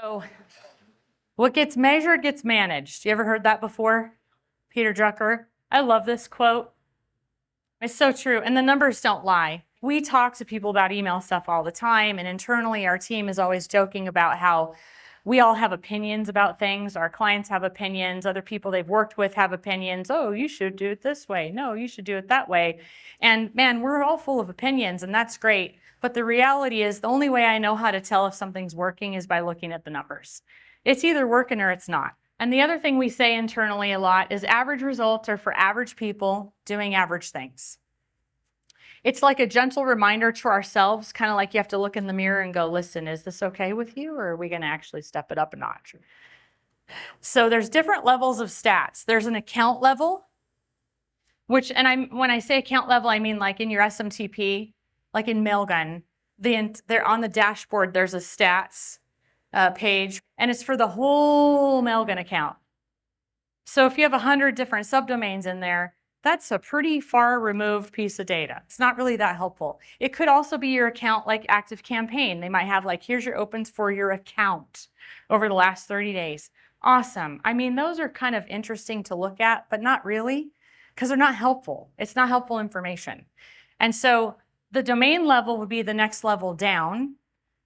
So what gets measured gets managed. You ever heard that before? Peter Drucker. I love this quote. It's so true. And the numbers don't lie. We talk to people about email stuff all the time. And internally, our team is always joking about how we all have opinions about things. Our clients have opinions. Other people they've worked with have opinions. Oh, you should do it this way. No, you should do it that way. And man, we're all full of opinions, and that's great. But the reality is the only way I know how to tell if something's working is by looking at the numbers. It's either working or it's not. And the other thing we say internally a lot is average results are for average people doing average things. It's like a gentle reminder to ourselves, kind of like you have to look in the mirror and go, listen, is this okay with you? Or are we going to actually step it up a notch? So there's different levels of stats. There's an account level, which, and when I say account level, I mean like in your SMTP, like in Mailgun, they're on the dashboard, there's a stats page, and it's for the whole Mailgun account. So if you have 100 different subdomains in there, that's a pretty far removed piece of data. It's not really that helpful. It could also be your account like ActiveCampaign. They might have like, here's your opens for your account over the last 30 days. Awesome. I mean, those are kind of interesting to look at, but not really, because they're not helpful. It's not helpful information. And so the domain level would be the next level down.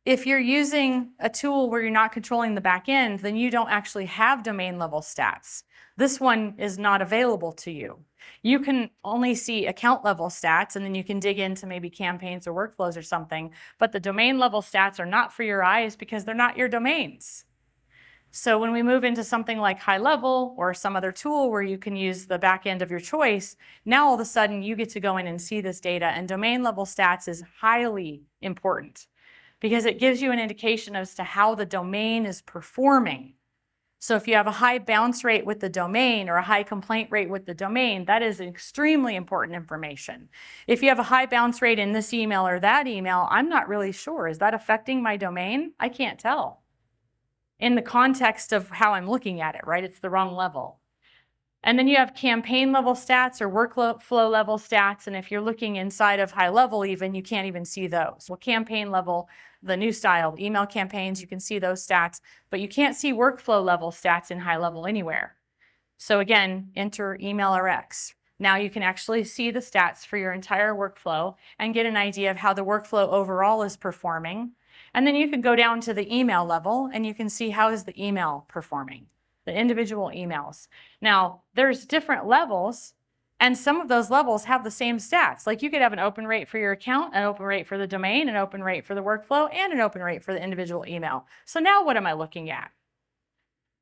If you're using a tool where you're not controlling the back end, then you don't actually have domain level stats. This one is not available to you. You can only see account level stats, and then you can dig into maybe campaigns or workflows or something, but the domain level stats are not for your eyes because they're not your domains. So when we move into something like high level or some other tool where you can use the back end of your choice, now all of a sudden you get to go in and see this data, and domain level stats is highly important because it gives you an indication as to how the domain is performing. So if you have a high bounce rate with the domain or a high complaint rate with the domain, that is extremely important information. If you have a high bounce rate in this email or that email, I'm not really sure. Is that affecting my domain? I can't tell. In the context of how I'm looking at it, right? It's the wrong level. And then you have campaign level stats or workflow level stats. And if you're looking inside of high level even, you can't even see those. Well, campaign level, the new style email campaigns, you can see those stats, but you can't see workflow level stats in high level anywhere. So again, enter email RX. Now you can actually see the stats for your entire workflow and get an idea of how the workflow overall is performing. And then you can go down to the email level and you can see how is the email performing, the individual emails. Now, there's different levels, and some of those levels have the same stats. Like you could have an open rate for your account, an open rate for the domain, an open rate for the workflow, and an open rate for the individual email. So now what am I looking at?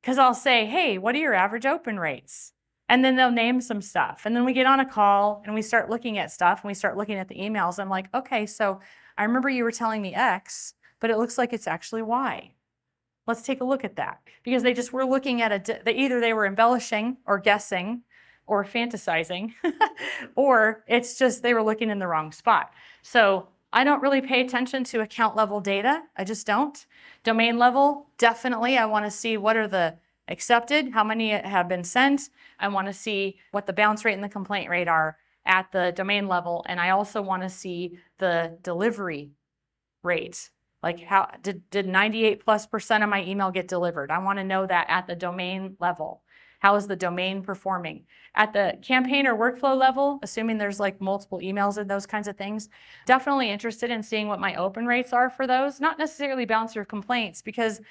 Because I'll say, hey, what are your average open rates? And then they'll name some stuff. And then we get on a call and we start looking at stuff and we start looking at the emails. I'm like, okay, so I remember you were telling me X, but it looks like it's actually Y. Let's take a look at that, because they just were looking at either they were embellishing or guessing or fantasizing, or it's just they were looking in the wrong spot. So I don't really pay attention to account level data. I just don't. Domain level, definitely. I want to see what are the accepted, how many have been sent. I want to see what the bounce rate and the complaint rate are at the domain level. And I also want to see the delivery rate. Like how did 98+% of my email get delivered? I want to know that at the domain level. How is the domain performing? At the campaign or workflow level, assuming there's like multiple emails and those kinds of things, definitely interested in seeing what my open rates are for those. Not necessarily bounce or complaints, because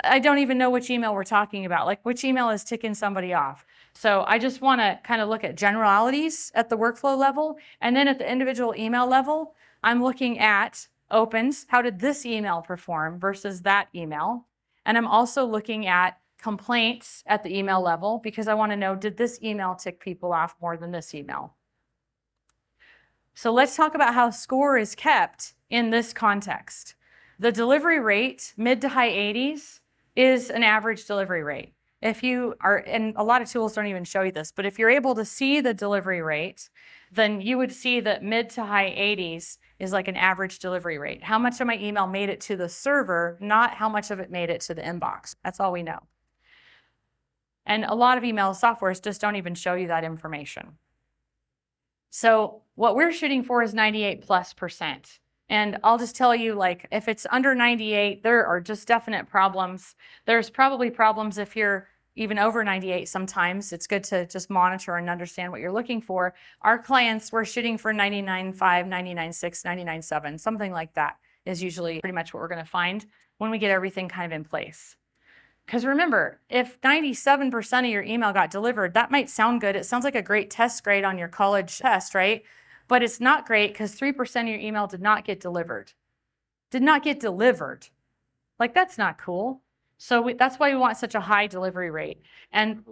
I don't even know which email we're talking about, like which email is ticking somebody off. So I just want to kind of look at generalities at the workflow level. And then at the individual email level, I'm looking at opens, how did this email perform versus that email? And I'm also looking at complaints at the email level, because I want to know, did this email tick people off more than this email? So let's talk about how score is kept in this context. The delivery rate, mid to high 80s, is an average delivery rate. If you are, and a lot of tools don't even show you this, but if you're able to see the delivery rate, then you would see that mid to high 80s is like an average delivery rate. How much of my email made it to the server, not how much of it made it to the inbox. That's all we know. And a lot of email softwares just don't even show you that information. So what we're shooting for is 98+%. And I'll just tell you, like, if it's under 98, there are just definite problems. There's probably problems if you're even over 98 sometimes. It's good to just monitor and understand what you're looking for. Our clients, we're shooting for 99.5, 99.6, 99.7, something like that is usually pretty much what we're going to find when we get everything kind of in place. Because remember, if 97% of your email got delivered, that might sound good. It sounds like a great test grade on your college test, right? But it's not great because 3% of your email did not get delivered. Did not get delivered. Like, that's not cool. So that's why we want such a high delivery rate. And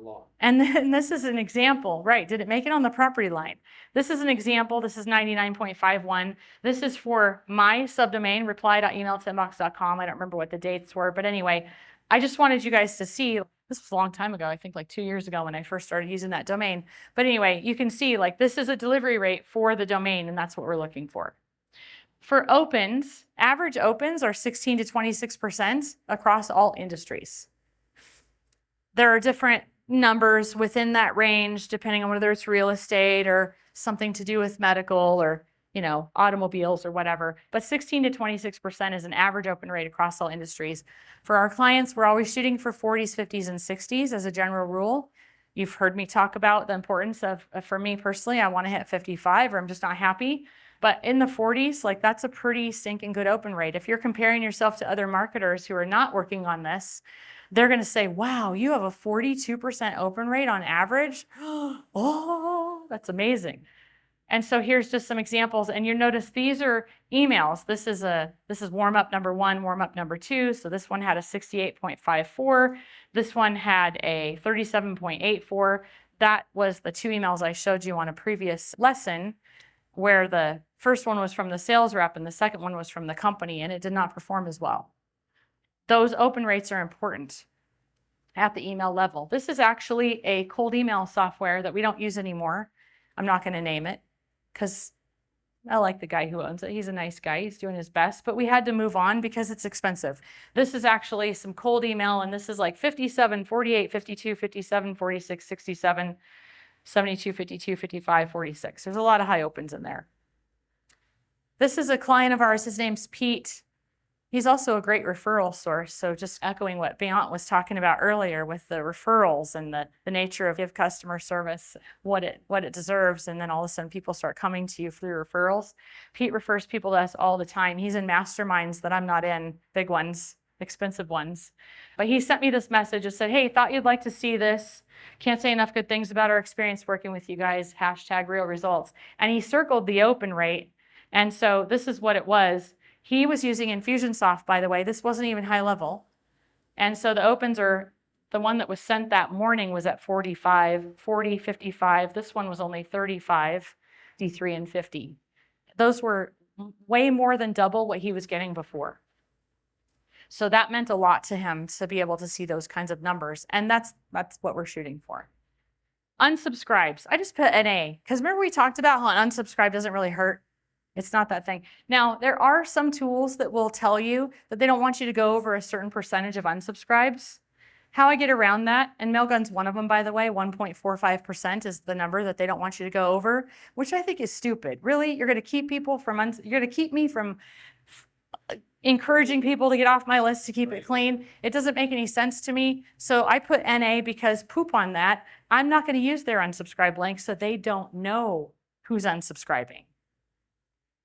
then this is an example, right? Did it make it on the property line? This is an example. This is 99.51. This is for my subdomain, reply.email@inbox.com. I don't remember what the dates were, but anyway, I just wanted you guys to see. This was a long time ago, I think like 2 years ago when I first started using that domain. But anyway, you can see like this is a delivery rate for the domain, and that's what we're looking for. For opens, average opens are 16 to 26% across all industries. There are different numbers within that range, depending on whether it's real estate or something to do with medical or, you know, automobiles or whatever. But 16 to 26% is an average open rate across all industries. For our clients, we're always shooting for 40s, 50s, and 60s as a general rule. You've heard me talk about the importance of, for me personally, I want to hit 55 or I'm just not happy. But in the 40s, like that's a pretty stinking good open rate. If you're comparing yourself to other marketers who are not working on this, they're going to say, wow, you have a 42% open rate on average. Oh, that's amazing. And so here's just some examples. And you notice these are emails. This is warm up number 1, warm up number 2. So this one had a 68.54. This one had a 37.84. That was the 2 emails I showed you on a previous lesson, where the first one was from the sales rep and the second one was from the company, and it did not perform as well. Those open rates are important at the email level. This is actually a cold email software that we don't use anymore. I'm not going to name it because I like the guy who owns it. He's a nice guy. He's doing his best, but we had to move on because it's expensive. This is actually some cold email, and this is like 57, 48, 52, 57, 46, 67, 72, 52, 55, 46. There's a lot of high opens in there. This is a client of ours. His name's Pete. He's also a great referral source. So just echoing what Beant was talking about earlier with the referrals and the nature of give customer service what it deserves. And then all of a sudden people start coming to you through referrals. Pete refers people to us all the time. He's in masterminds that I'm not in, big ones, expensive ones. But he sent me this message and said, hey, thought you'd like to see this. Can't say enough good things about our experience working with you guys, #real results. And he circled the open rate. And so this is what it was. He was using Infusionsoft, by the way. This wasn't even high level. And so the opens are, the one that was sent that morning was at 45, 40, 55. This one was only 35, 53, and 50. Those were way more than double what he was getting before. So that meant a lot to him to be able to see those kinds of numbers. And that's what we're shooting for. Unsubscribes. I just put NA because remember we talked about how an unsubscribe doesn't really hurt. It's not that thing. Now, there are some tools that will tell you that they don't want you to go over a certain percentage of unsubscribes. How I get around that, and Mailgun's one of them, by the way, 1.45% is the number that they don't want you to go over, which I think is stupid. Really, you're going to keep people from, you're going to keep me from encouraging people to get off my list to keep it clean. It doesn't make any sense to me. So I put NA because poop on that. I'm not going to use their unsubscribe link so they don't know who's unsubscribing.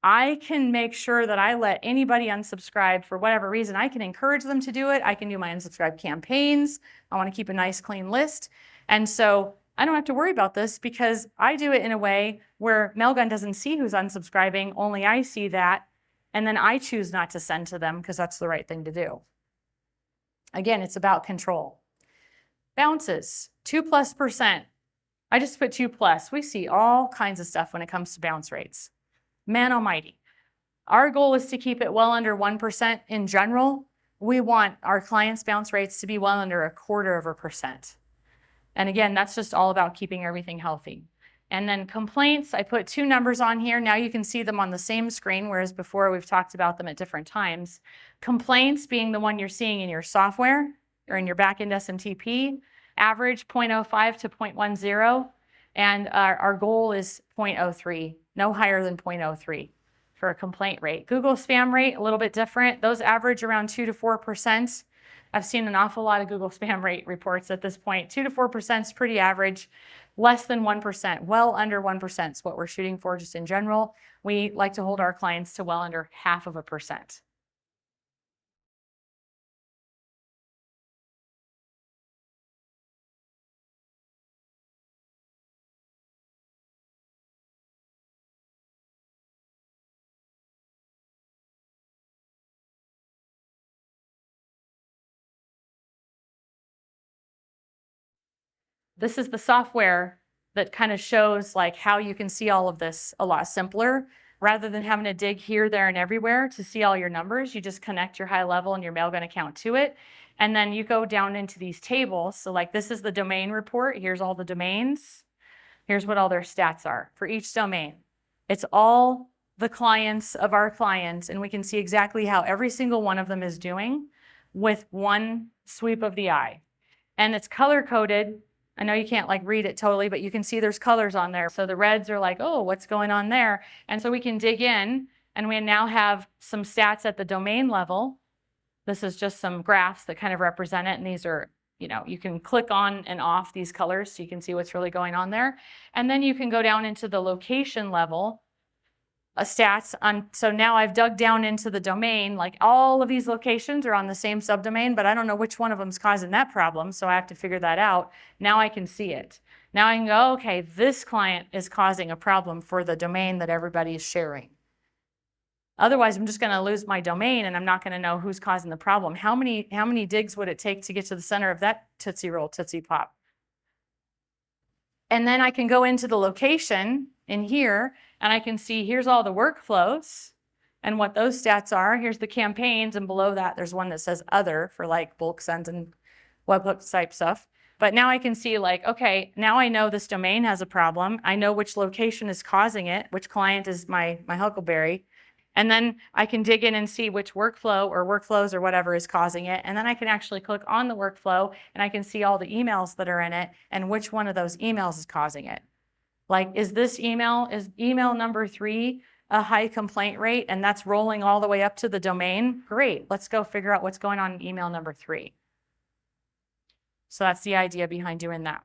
I can make sure that I let anybody unsubscribe for whatever reason. I can encourage them to do it. I can do my unsubscribe campaigns. I want to keep a nice clean list. And so I don't have to worry about this because I do it in a way where Mailgun doesn't see who's unsubscribing, only I see that. And then I choose not to send to them because that's the right thing to do. Again, it's about control. Bounces, 2+%. I just put 2+. We see all kinds of stuff when it comes to bounce rates. Man almighty. Our goal is to keep it well under 1% in general. We want our clients' bounce rates to be well under 0.25%. And again, that's just all about keeping everything healthy. And then complaints, I put 2 numbers on here. Now you can see them on the same screen, whereas before we've talked about them at different times. Complaints being the one you're seeing in your software or in your backend SMTP, average 0.05 to 0.10, and our goal is 0.03, no higher than 0.03 for a complaint rate. Google spam rate, a little bit different. Those average around 2 to 4%. I've seen an awful lot of Google spam rate reports at this point. 2 to 4% is pretty average. Less than 1%, well under 1% is what we're shooting for just in general. We like to hold our clients to well under 0.5%. This is the software that kind of shows like how you can see all of this a lot simpler. Rather than having to dig here, there, and everywhere to see all your numbers, you just connect your high level and your Mailgun account to it. And then you go down into these tables. So like this is the domain report. Here's all the domains. Here's what all their stats are for each domain. It's all the clients of our clients, and we can see exactly how every single one of them is doing with one sweep of the eye. And it's color coded. I know you can't like read it totally, but you can see there's colors on there. So the reds are like, oh, what's going on there? And so we can dig in, and we now have some stats at the domain level. This is just some graphs that kind of represent it. And these are, you can click on and off these colors so you can see what's really going on there. And then you can go down into the location level stats on. So now I've dug down into the domain, like all of these locations are on the same subdomain, but I don't know which one of them is causing that problem. So I have to figure that out. Now I can see it. Now I can go, okay, this client is causing a problem for the domain that everybody is sharing. Otherwise, I'm just going to lose my domain and I'm not going to know who's causing the problem. How many digs would it take to get to the center of that Tootsie Roll, Tootsie Pop? And then I can go into the location in here and I can see here's all the workflows and what those stats are. Here's the campaigns, and below that there's one that says other for like bulk sends and webhook type stuff. But now I can see like, okay, now I know this domain has a problem. I know which location is causing it, which client is my Huckleberry. And then I can dig in and see which workflow or workflows or whatever is causing it. And then I can actually click on the workflow and I can see all the emails that are in it and which one of those emails is causing it. Like, is email number 3 a high complaint rate and that's rolling all the way up to the domain? Great, let's go figure out what's going on in email number 3. So that's the idea behind doing that.